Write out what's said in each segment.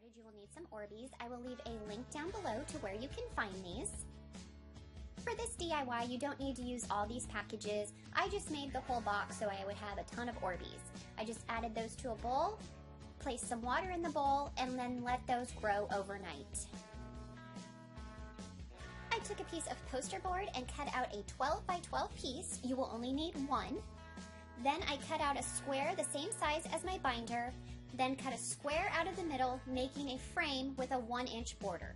started, you will need some ORBEEZ. I will leave a link down below to where you can find these. For this DIY, you don't need to use all these packages. I just made the whole box so I would have a ton of ORBEEZ. I just added those to a bowl, placed some water in the bowl, and then let those grow overnight. I took a piece of poster board and cut out a 12 by 12 piece. You will only need one. Then I cut out a square the same size as my binder, then cut a square out of the middle, making a frame with a 1-inch border.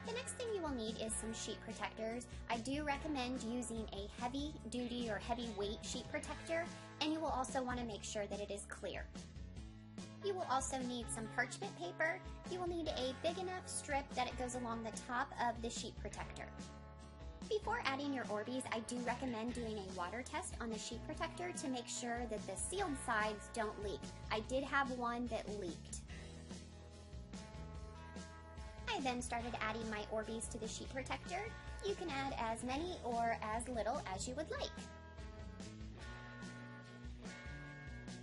The next thing you will need is some sheet protectors. I do recommend using a heavy duty or heavy weight sheet protector, and you will also want to make sure that it is clear. You will also need some parchment paper. You will need a big enough strip that it goes along the top of the sheet protector. Before adding your ORBEEZ, I do recommend doing a water test on the sheet protector to make sure that the sealed sides don't leak. I did have one that leaked. I then started adding my ORBEEZ to the sheet protector. You can add as many or as little as you would like.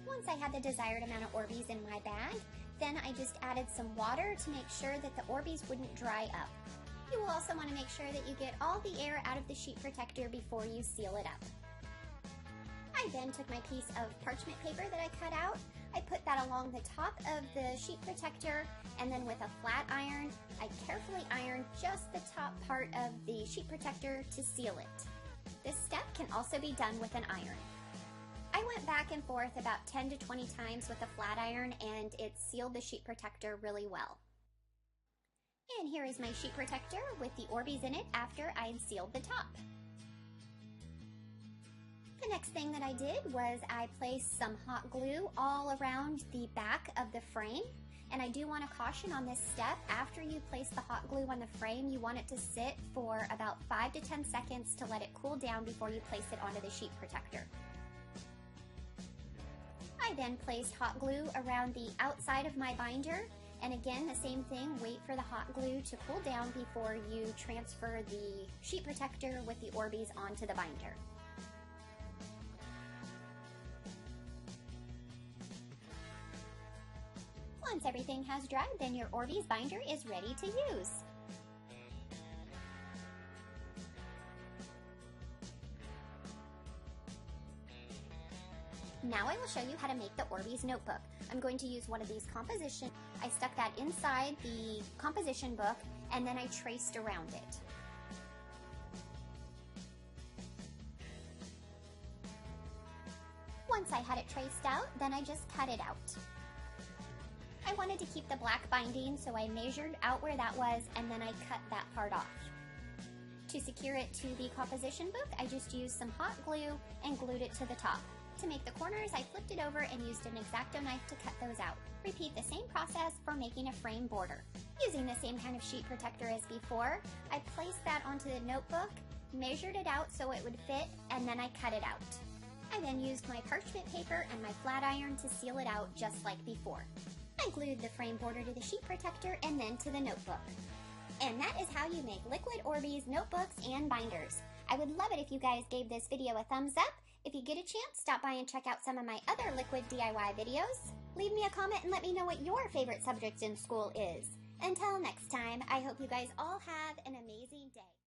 Once I had the desired amount of ORBEEZ in my bag, then I just added some water to make sure that the ORBEEZ wouldn't dry up. You will also want to make sure that you get all the air out of the sheet protector before you seal it up. I then took my piece of parchment paper that I cut out. I put that along the top of the sheet protector, and then with a flat iron, I carefully ironed just the top part of the sheet protector to seal it. This step can also be done with an iron. I went back and forth about 10 to 20 times with a flat iron, and it sealed the sheet protector really well. And here is my sheet protector with the ORBEEZ in it after I had sealed the top. The next thing that I did was I placed some hot glue all around the back of the frame. And I do want to caution on this step, after you place the hot glue on the frame, you want it to sit for about 5 to 10 seconds to let it cool down before you place it onto the sheet protector. I then placed hot glue around the outside of my binder. And again, the same thing, wait for the hot glue to cool down before you transfer the sheet protector with the ORBEEZ onto the binder. Once everything has dried, then your ORBEEZ binder is ready to use. Now I will show you how to make the ORBEEZ notebook. I'm going to use one of these composition. I stuck that inside the composition book, and then I traced around it. Once I had it traced out, then I just cut it out. I wanted to keep the black binding, so I measured out where that was, and then I cut that part off. To secure it to the composition book, I just used some hot glue and glued it to the top. To make the corners, I flipped it over and used an X-Acto knife to cut those out. Repeat the same process for making a frame border. Using the same kind of sheet protector as before, I placed that onto the notebook, measured it out so it would fit, and then I cut it out. I then used my parchment paper and my flat iron to seal it out just like before. I glued the frame border to the sheet protector and then to the notebook. And that is how you make liquid ORBEEZ notebooks and binders. I would love it if you guys gave this video a thumbs up. If you get a chance, stop by and check out some of my other liquid DIY videos. Leave me a comment and let me know what your favorite subject in school is. Until next time, I hope you guys all have an amazing day.